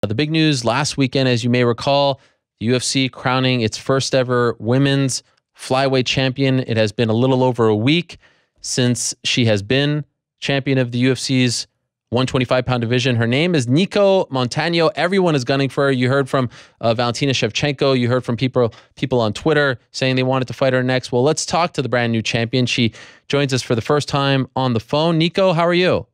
The big news last weekend, as you may recall, the UFC crowning its first ever women's flyweight champion. It has been a little over a week since she has been champion of the UFC's 125-pound division. Her name is Nicco Montano. Everyone is gunning for her. You heard from Valentina Shevchenko. You heard from people on Twitter saying they wanted to fight her next. Well, let's talk to the brand new champion. She joins us for the first time on the phone. Nicco, how are you?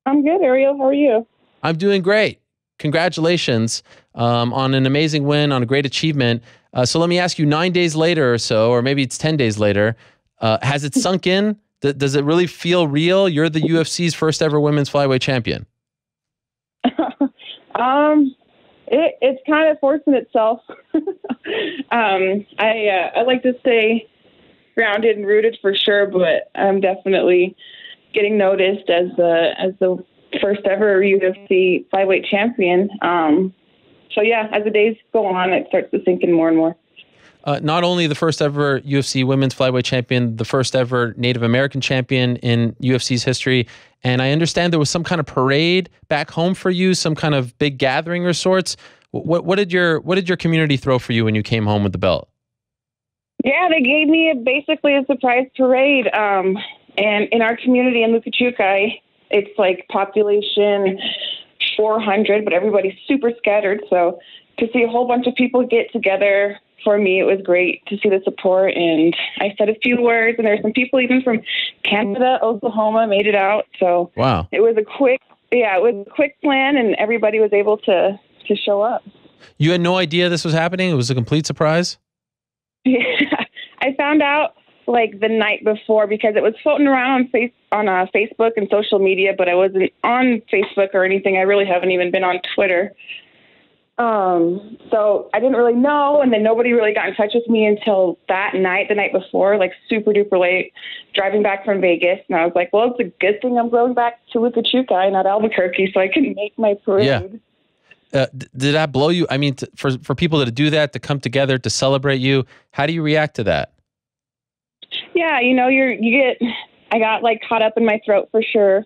I'm good, Ariel. How are you? I'm doing great. Congratulations on an amazing win, on a great achievement. So let me ask you, 9 days later or so, or maybe it's 10 days later, has it sunk in? Does it really feel real? You're the UFC's first ever women's flyweight champion. It's kind of forcing itself. I like to stay grounded and rooted for sure, but I'm definitely getting noticed as the first ever UFC flyweight champion. So yeah, as the days go on, it starts to sink in more and more. Not only the first ever UFC women's flyweight champion, the first ever Native American champion in UFC's history. And I understand there was some kind of parade back home for you, some kind of big gathering or sorts. What did your community throw for you when you came home with the belt? Yeah, they gave me basically a surprise parade. And in our community in Lukachukai, it's like population 400, but everybody's super scattered. So to see a whole bunch of people get together, for me, it was great to see the support, and I said a few words, and there were some people even from Canada, Oklahoma, made it out. So wow, it was a quick plan, and everybody was able to show up. You had no idea this was happening? It was a complete surprise? Yeah, I found out like the night before because it was floating around on Facebook and social media, but I wasn't on Facebook or anything. I really haven't even been on Twitter. So I didn't really know, and then nobody really got in touch with me until that night, the night before, like super duper late, driving back from Vegas. And I was like, well, it's a good thing I'm going back to Lukachukai, not Albuquerque, so I can make my parade. Yeah. Did that blow you? I mean, for people to do that, to come together, to celebrate you, how do you react to that? Yeah, I got like caught up in my throat for sure.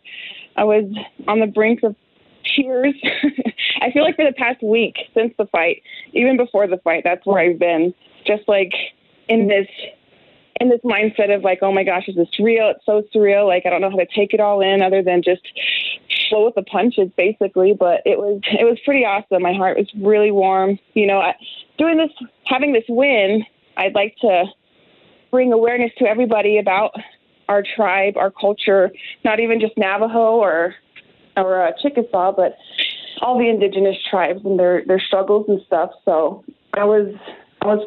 I was on the brink of tears. I feel like for the past week since the fight, even before the fight, that's where I've been, just like in this mindset of like, oh my gosh, is this real? It's so surreal. Like, I don't know how to take it all in other than just flow with the punches, basically. But it was pretty awesome. My heart was really warm. Having this win, I'd like to bring awareness to everybody about our tribe, our culture, not even just Navajo or Chickasaw, but all the indigenous tribes and their struggles and stuff. So I was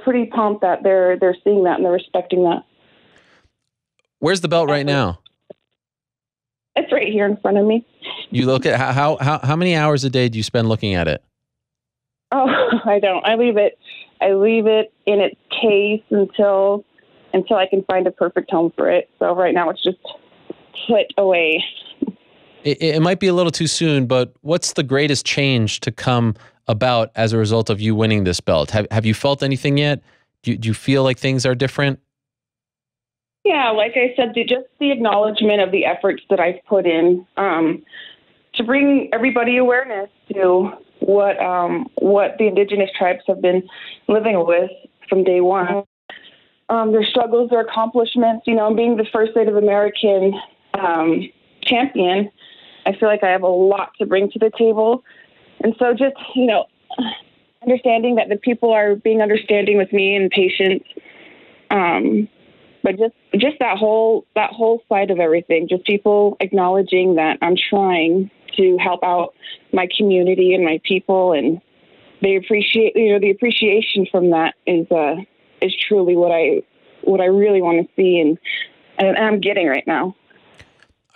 pretty pumped that they're seeing that and they're respecting that. Where's the belt right now? It's right here in front of me. You look at how many hours a day do you spend looking at it? Oh, I don't. I leave it in its case until I can find a perfect home for it. So right now it's just put away. It might be a little too soon, but what's the greatest change to come about as a result of you winning this belt? Have you felt anything yet? Do you feel like things are different? Yeah, like I said, just the acknowledgement of the efforts that I've put in to bring everybody awareness to what the indigenous tribes have been living with from day one. Their struggles, their accomplishments. Being the first Native American champion, I feel like I have a lot to bring to the table. And so just, understanding that the people are being understanding with me and patient. But just that whole side of everything, just people acknowledging that I'm trying to help out my community and my people, and they appreciate, the appreciation from that is truly what I really want to see and I'm getting right now.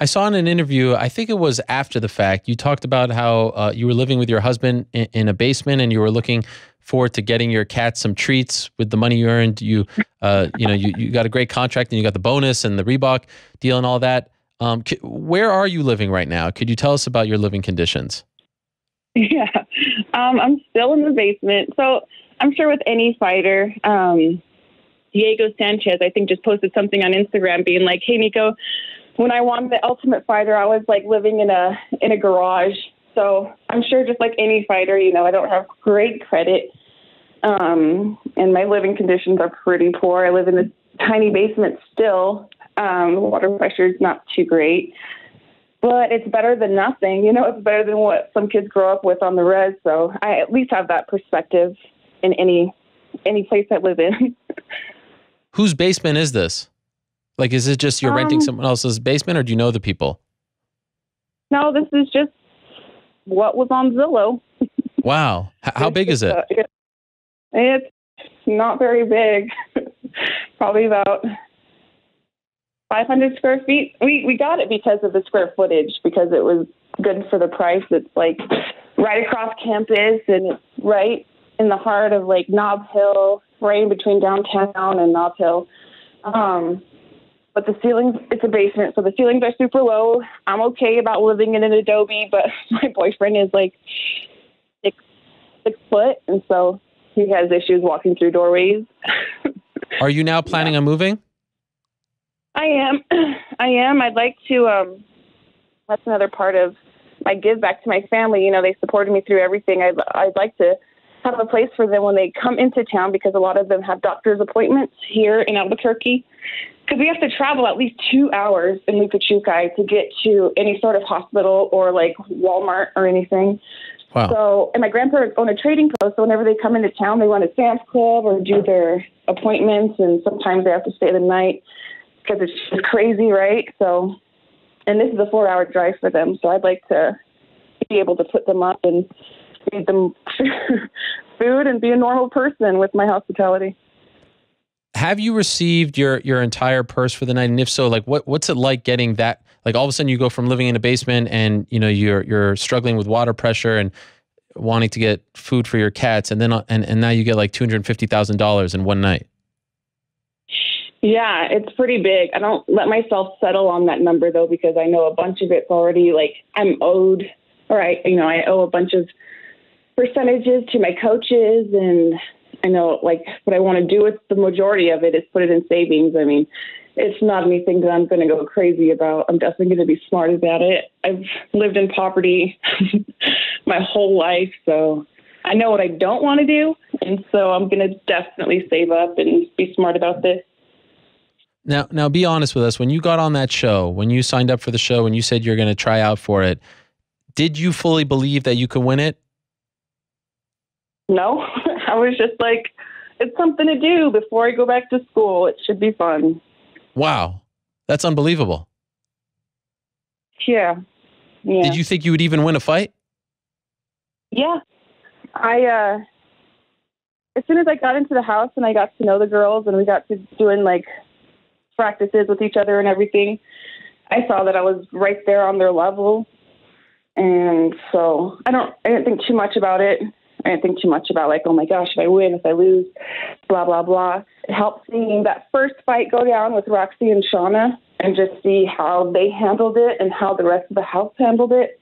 I saw in an interview, I think it was after the fact, you talked about how you were living with your husband in a basement and you were looking forward to getting your cat some treats with the money you earned. You got a great contract and you got the bonus and the Reebok deal and all that. Where are you living right now? Could you tell us about your living conditions? Yeah, I'm still in the basement. So I'm sure with any fighter, Diego Sanchez, I think, just posted something on Instagram being like, hey, Nicco, when I won the Ultimate Fighter, I was like living in a garage. So I'm sure just like any fighter, you know, I don't have great credit. And my living conditions are pretty poor. I live in this tiny basement still. The water pressure is not too great, but it's better than nothing. You know, it's better than what some kids grow up with on the res. So I at least have that perspective in any place I live in. Whose basement is this? Like, is it just you're renting someone else's basement, or do you know the people? No, this is just what was on Zillow. Wow. How big is it? It's not very big. Probably about 500 square feet. We got it because of the square footage, because it was good for the price. It's like right across campus, and it's right in the heart of like Nob Hill, right in between downtown and Nob Hill. But the ceilings, it's a basement, so the ceilings are super low. I'm okay about living in an adobe, but my boyfriend is like 6 foot, and so he has issues walking through doorways. Are you now planning on moving? I am. I'd like to, that's another part of my give back to my family. You know, they supported me through everything. I'd like to have a place for them when they come into town, because a lot of them have doctor's appointments here in Albuquerque. Because we have to travel at least 2 hours in Lucachuca to get to any sort of hospital or like Walmart or anything. Wow. So, and my grandparents own a trading post, so whenever they come into town, they run a Sam's Club or do their appointments, and sometimes they have to stay the night because it's just crazy, right? So, and this is a 4-hour drive for them, so I'd like to be able to put them up and feed them food and be a normal person with my hospitality. Have you received your entire purse for the night? And if so, like what's it like getting that? Like all of a sudden you go from living in a basement and you know you're struggling with water pressure and wanting to get food for your cats, and then and now you get like $250,000 in one night. Yeah, it's pretty big. I don't let myself settle on that number though, because I know a bunch of it's already like I'm owed, or I owe a bunch of percentages to my coaches, and I know like what I want to do with the majority of it is put it in savings. I mean, it's not anything that I'm going to go crazy about. I'm definitely going to be smart about it. I've lived in poverty my whole life, so I know what I don't want to do. And so I'm going to definitely save up and be smart about this. Now be honest with us. When you got on that show, when you signed up for the show, when you said you're going to try out for it, did you fully believe that you could win it? No, I was just like, it's something to do before I go back to school. It should be fun. Wow. That's unbelievable. Yeah. Did you think you would even win a fight? Yeah. As soon as I got into the house and I got to know the girls and we got to doing like practices with each other and everything, I saw that I was right there on their level. And so I didn't think too much about it. I didn't think too much about like, oh my gosh, if I win, if I lose, blah, blah, blah. It helped seeing that first fight go down with Roxy and Shauna and just see how they handled it and how the rest of the house handled it.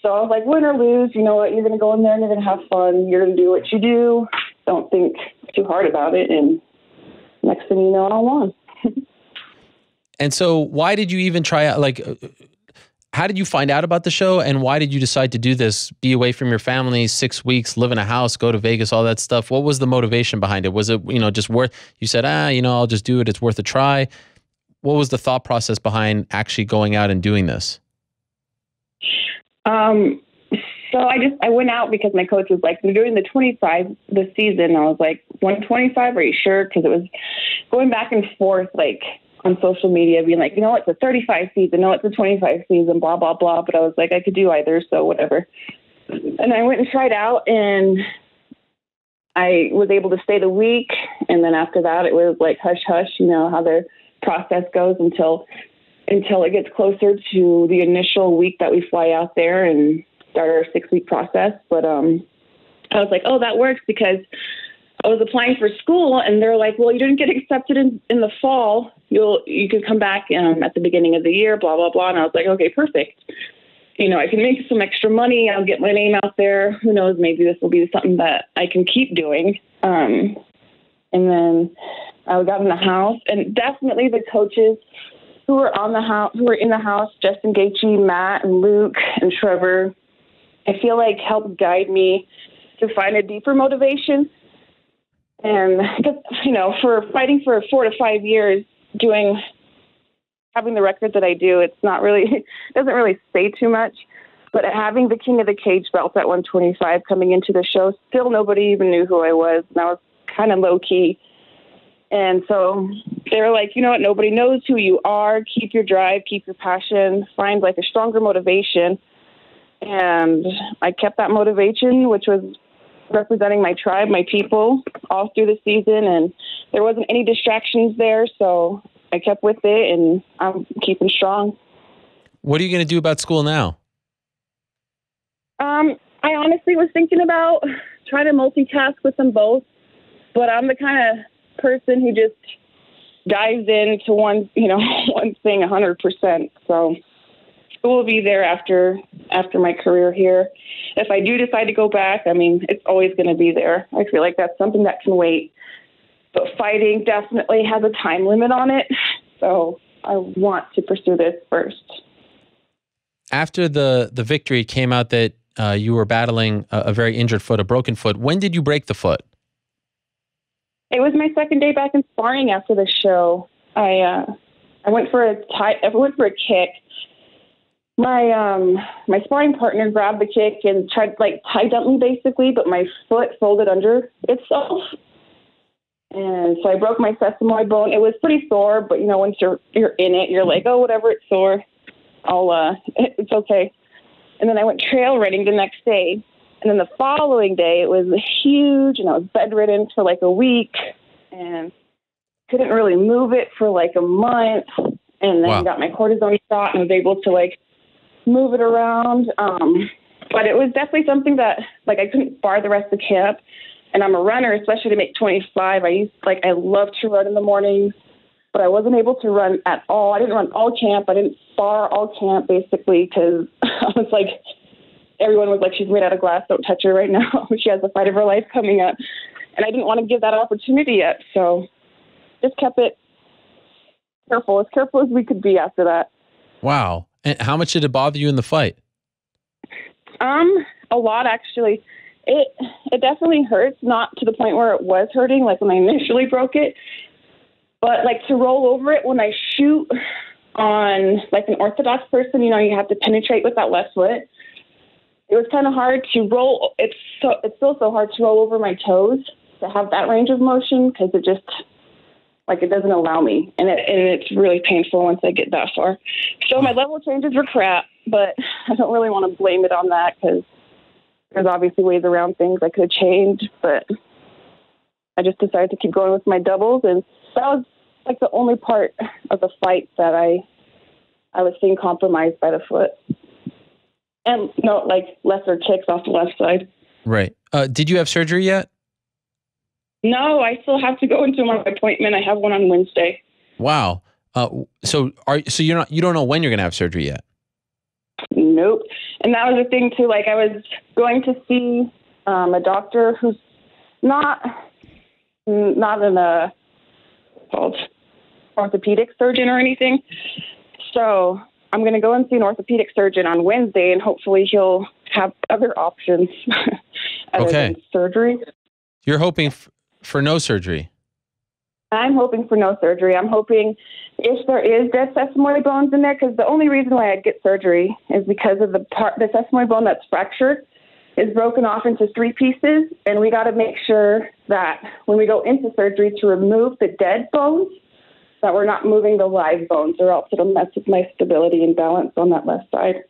So I was like, win or lose, you know what? You're going to go in there and you're going to have fun. You're going to do what you do. Don't think too hard about it. And next thing you know, I won. And so why did you even try out? Like, how did you find out about the show, and why did you decide to do this? Be away from your family 6 weeks, live in a house, go to Vegas, all that stuff. What was the motivation behind it? Was it, just worth, you said, I'll just do it. It's worth a try. What was the thought process behind actually going out and doing this? So I went out because my coach was like, we're doing the 25 this season. I was like, 125, are you sure? Because it was going back and forth, like, on social media, being like, it's a 35 season. No, it's a 25 season, blah, blah, blah. But I was like, I could do either, so whatever. And I went and tried out, and I was able to stay the week. And then after that, it was like hush, hush, how their process goes until it gets closer to the initial week that we fly out there and start our 6-week process. But I was like, oh, that works, because I was applying for school, and they're like, well, you didn't get accepted in the fall. You can come back at the beginning of the year, blah, blah, blah. And I was like, okay, perfect. I can make some extra money. I'll get my name out there. Who knows? Maybe this will be something that I can keep doing. And then I got in the house, and definitely the coaches who were in the house, Justin Gaethje, Matt, and Luke, and Trevor, I feel like helped guide me to find a deeper motivation. And because, for fighting for 4 to 5 years, having the record that I do, it doesn't really say too much. But having the King of the Cage belt at 125 coming into the show, still nobody even knew who I was. And I was kind of low key. And so they were like, you know what? Nobody knows who you are. Keep your drive, keep your passion, find like a stronger motivation. And I kept that motivation, which was representing my tribe, my people, all through the season. And there wasn't any distractions there. So I kept with it, and I'm keeping strong. What are you going to do about school now? I honestly was thinking about trying to multitask with them both, but I'm the kind of person who just dives into one thing 100%. So school will be there after my career here. If I do decide to go back, it's always going to be there. I feel like that's something that can wait. But fighting definitely has a time limit on it. So I want to pursue this first. After the victory, it came out that you were battling a very injured foot, a broken foot. When did you break the foot? It was my second day back in sparring after the show. I went for a kick. My sparring partner grabbed the kick and tried tie dump me basically, but my foot folded under itself. And so I broke my sesamoid bone. It was pretty sore, but once you're in it, you're like, oh, whatever, it's sore. It's okay. And then I went trail running the next day. And then the following day, it was huge, and I was bedridden for a week and couldn't really move it for a month. And then got my cortisone shot and was able to move it around. But it was definitely something that I couldn't spar the rest of camp. And I'm a runner, especially to make 25. I love to run in the mornings, but I wasn't able to run at all. I didn't run all camp. I didn't spar all camp, basically, because I was everyone was she's made out of glass. Don't touch her right now. She has the fight of her life coming up. And I didn't want to give that opportunity yet. So just kept it as careful as we could be after that. Wow. And how much did it bother you in the fight? A lot, actually. It definitely hurts, not to the point where it was hurting, when I initially broke it. But, to roll over it when I shoot on, an orthodox person, you have to penetrate with that left foot. It was kind of hard to roll. It's still so hard to roll over my toes to have that range of motion because it just, it doesn't allow me. And it's really painful once I get that far. So my level changes were crap, but I don't really want to blame it on that because there's obviously ways around things I could have changed, but I just decided to keep going with my doubles, and that was the only part of the fight that I was seeing compromised by the foot. And lesser kicks off the left side. Right. Did you have surgery yet? No, I still have to go into my appointment. I have one on Wednesday. Wow. So you don't know when you're going to have surgery yet? Nope. And that was the thing too. I was going to see a doctor who's not in a called orthopedic surgeon or anything. So I'm going to go and see an orthopedic surgeon on Wednesday, and hopefully he'll have other options other than surgery. You're hoping for no surgery? I'm hoping for no surgery. I'm hoping if there is dead sesamoid bones in there, because the only reason why I'd get surgery is because of the sesamoid bone that's fractured is broken off into 3 pieces, and we got to make sure that when we go into surgery to remove the dead bones, that we're not moving the live bones, or else it'll mess with my stability and balance on that left side.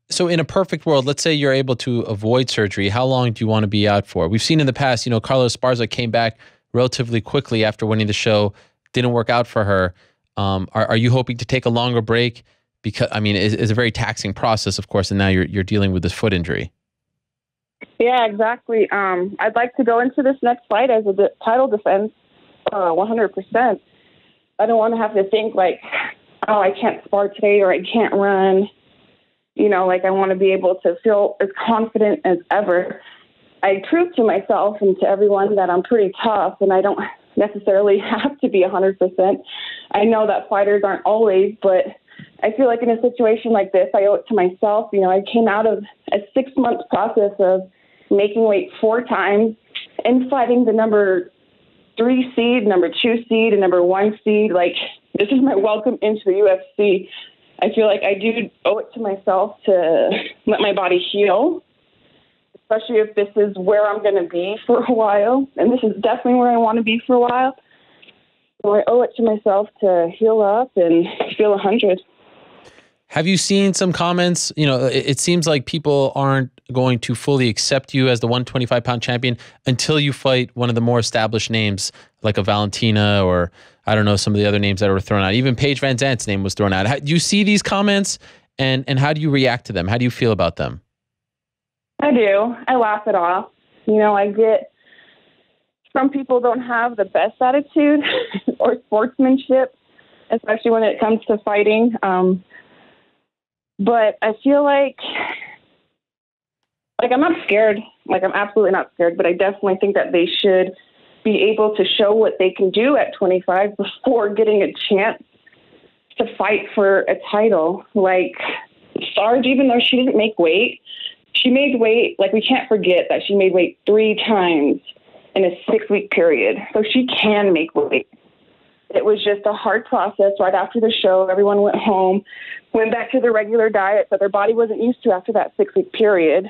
So in a perfect world, let's say you're able to avoid surgery, how long do you want to be out for? We've seen in the past, Carlos Esparza came back relatively quickly after winning the show, didn't work out for her. Are you hoping to take a longer break? Because, it's a very taxing process, of course, and now you're dealing with this foot injury. Yeah, exactly. I'd like to go into this next fight as a title defense 100%. I don't want to have to think I can't spar today or I can't run. I want to be able to feel as confident as ever. I proved to myself and to everyone that I'm pretty tough, and I don't necessarily have to be 100%. I know that fighters aren't always, but I feel like in a situation like this, I owe it to myself. You know, I came out of a 6-month process of making weight 4 times and fighting the number 3 seed, number 2 seed, and number 1 seed. Like, this is my welcome into the UFC. I feel like I do owe it to myself to let my body heal, especially if this is where I'm going to be for a while. And this is definitely where I want to be for a while. So I owe it to myself to heal up and feel 100. Have you seen some comments? You know, it seems like people aren't going to fully accept you as the 125-pound champion until you fight one of the more established names, like a Valentina, or I don't know, some of the other names that were thrown out. Even Paige Van Zandt's name was thrown out. Do you see these comments, and how do you react to them? How do you feel about them? I do. I laugh it off. You know, I get some people don't have the best attitude or sportsmanship, especially when it comes to fighting. But I feel like I'm not scared. Like, I'm absolutely not scared, but I definitely think that they should be able to show what they can do at 25 before getting a chance to fight for a title. Like, Sarge, even though she didn't make weight, she made weight. Like, we can't forget that she made weight 3 times in a 6-week period. So she can make weight. It was just a hard process. Right after the show, everyone went home, went back to their regular diet that their body wasn't used to after that 6-week period.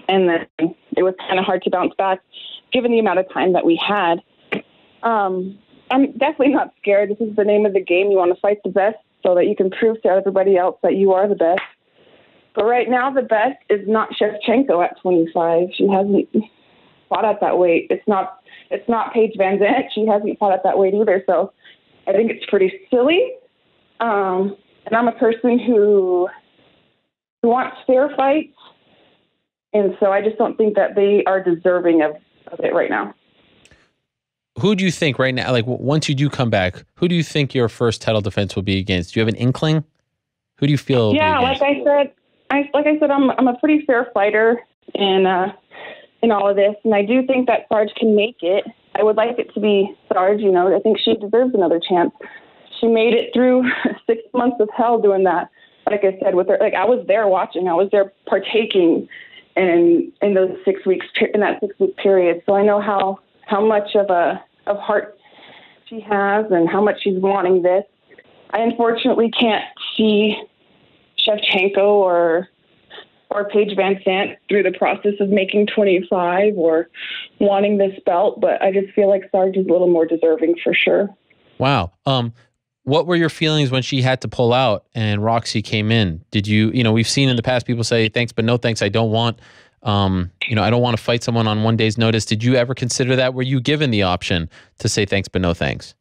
And then it was kind of hard to bounce back given the amount of time that we had. I'm definitely not scared. This is the name of the game. You want to fight the best so that you can prove to everybody else that you are the best. But right now, the best is not Shevchenko at 25. She hasn't fought at that weight. It's not Paige Van Zandt. She hasn't fought at that weight either. So I think it's pretty silly. And I'm a person who wants fair fights. And so I just don't think that they are deserving of it right now. Who do you think right now, like once you do come back, who do you think your first title defense will be against? Do you have an inkling? Who do you feel? Yeah, like I said, I'm a pretty fair fighter in all of this. And I do think that Sarge can make it. I would like it to be Sarge, you know. I think she deserves another chance. She made it through 6 months of hell doing that. Like I said, with her, like I was there watching, I was there partaking in those 6 weeks, in that 6-week period. So I know how much of heart she has and how much she's wanting this. I unfortunately can't see Shevchenko or Paige Van Zandt through the process of making 25 or wanting this belt, but I just feel like Sarge is a little more deserving for sure. Wow. What were your feelings when she had to pull out and Roxy came in? Did you know, we've seen in the past people say thanks, but no thanks. I don't want, I don't want to fight someone on one day's notice. Did you ever consider that? Were you given the option to say thanks, but no thanks?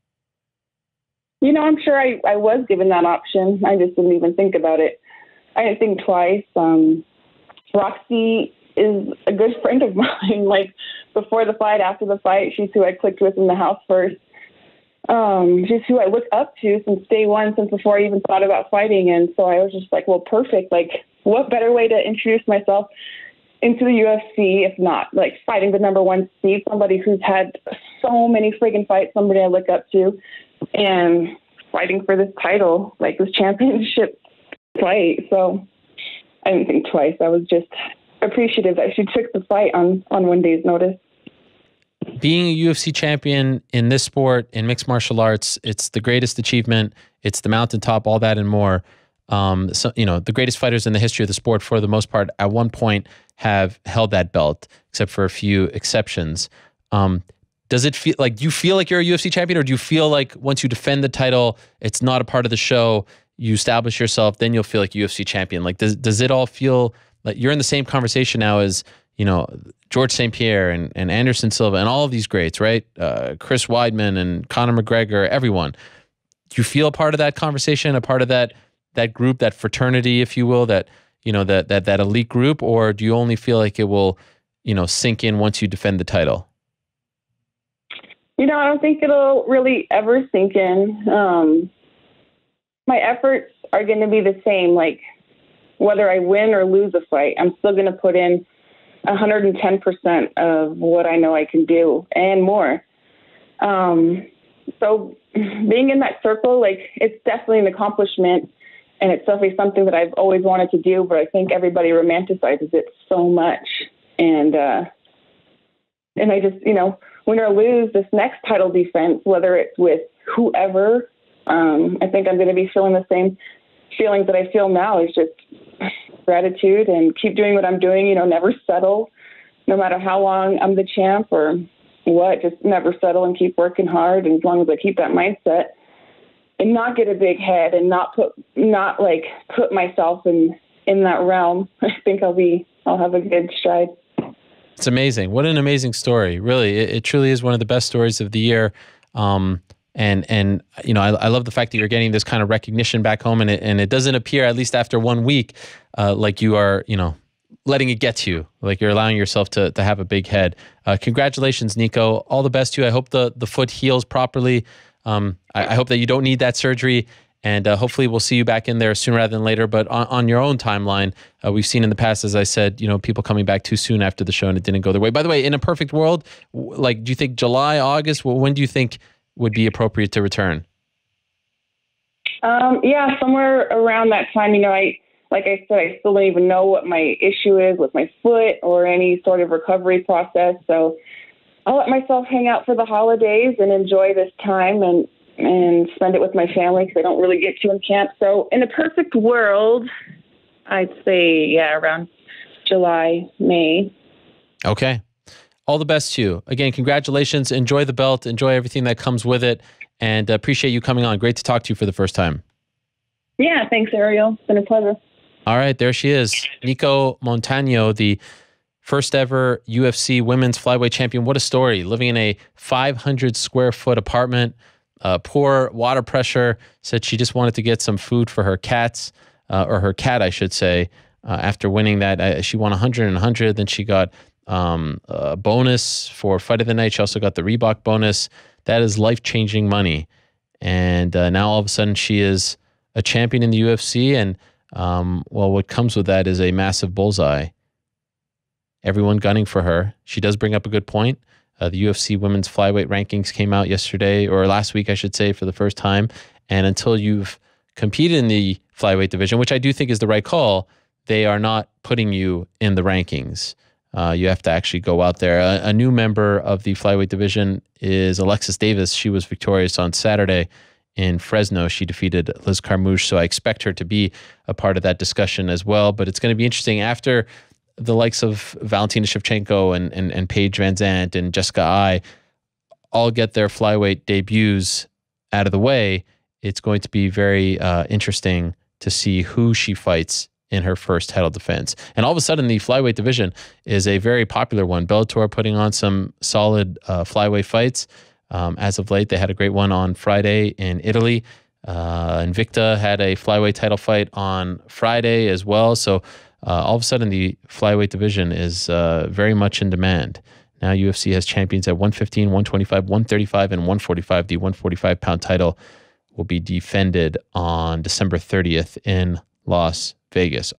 You know, I'm sure I was given that option. I just didn't even think about it. I didn't think twice. Roxy is a good friend of mine. Like, before the fight, after the fight, she's who I clicked with in the house first. She's who I looked up to since day one, since before I even thought about fighting. And so I was just like, well, perfect. Like, what better way to introduce myself into the UFC if not, like, fighting the number 1 seed, somebody who's had so many friggin' fights, somebody I look up to, and fighting for this title, like this championship fight. So I didn't think twice. I was just appreciative that she took the fight on 1 day's notice. Being a UFC champion in this sport, in mixed martial arts, it's the greatest achievement. It's the mountaintop, all that and more. So, the greatest fighters in the history of the sport, for the most part, at one point have held that belt, except for a few exceptions. Does it feel like, do you feel like you're a UFC champion, or do you feel like once you defend the title, it's not a part of the show, you establish yourself, then you'll feel like UFC champion? Like, does it all feel like you're in the same conversation now as, George St. Pierre and Anderson Silva and all of these greats, right? Chris Weidman and Conor McGregor, everyone. Do you feel a part of that conversation, a part of that group, that fraternity, if you will, that elite group, or do you only feel like it will, sink in once you defend the title? I don't think it'll really ever sink in. My efforts are going to be the same. Like, whether I win or lose a fight, I'm still going to put in 110% of what I know I can do and more. So being in that circle, like, it's definitely an accomplishment. And it's definitely something that I've always wanted to do, but I think everybody romanticizes it so much. And I just, win or lose this next title defense, whether it's with whoever, I think I'm going to be feeling the same feelings that I feel now. Is just gratitude and keep doing what I'm doing, never settle, no matter how long I'm the champ or what, just never settle and keep working hard. And as long as I keep that mindset and not get a big head and not put myself in that realm, I think I'll have a good stride. It's amazing. What an amazing story. Really, it truly is one of the best stories of the year. And I love the fact that you're getting this kind of recognition back home, and it doesn't appear, at least after 1 week, like you are, letting it get to you, like you're allowing yourself to have a big head. Congratulations, Nicco. All the best to you. I hope the foot heals properly. I hope that you don't need that surgery, and hopefully we'll see you back in there sooner rather than later. But on your own timeline, we've seen in the past, as I said, people coming back too soon after the show and it didn't go their way. By the way, in a perfect world, do you think July, August? When do you think would be appropriate to return? Yeah, somewhere around that time. Like I said, I still don't even know what my issue is with my foot or any sort of recovery process. So I'll let myself hang out for the holidays and enjoy this time and spend it with my family, because I don't really get to in camp. So in a perfect world, I'd say, around July, May. Okay. All the best to you. Again, congratulations. Enjoy the belt. Enjoy everything that comes with it. And appreciate you coming on. Great to talk to you for the first time. Yeah, thanks, Ariel. It's been a pleasure. All right, there she is. Nicco Montano, the first ever UFC women's flyweight champion. What a story. Living in a 500 square foot apartment, poor water pressure. Said she just wanted to get some food for her cats, or her cat, I should say. After winning that, she won 100 and 100. Then she got a bonus for Fight of the Night. She also got the Reebok bonus. That is life-changing money. And now all of a sudden she is a champion in the UFC. And what comes with that is a massive bullseye. Everyone gunning for her. She does bring up a good point. The UFC women's flyweight rankings came out yesterday, or last week, I should say, for the first time. And until you've competed in the flyweight division, which I do think is the right call, they are not putting you in the rankings. You have to actually go out there. A new member of the flyweight division is Alexis Davis. She was victorious on Saturday in Fresno. She defeated Liz Carmouche, so I expect her to be a part of that discussion as well. But it's going to be interesting after the likes of Valentina Shevchenko and Paige Van Zandt and Jessica Ai all get their flyweight debuts out of the way. It's going to be very interesting to see who she fights in her first title defense. And all of a sudden, the flyweight division is a very popular one. Bellator putting on some solid flyweight fights. As of late, they had a great one on Friday in Italy. Invicta had a flyweight title fight on Friday as well. So all of a sudden, the flyweight division is very much in demand. Now UFC has champions at 115, 125, 135, and 145. The 145-pound title will be defended on December 30th in Las Vegas.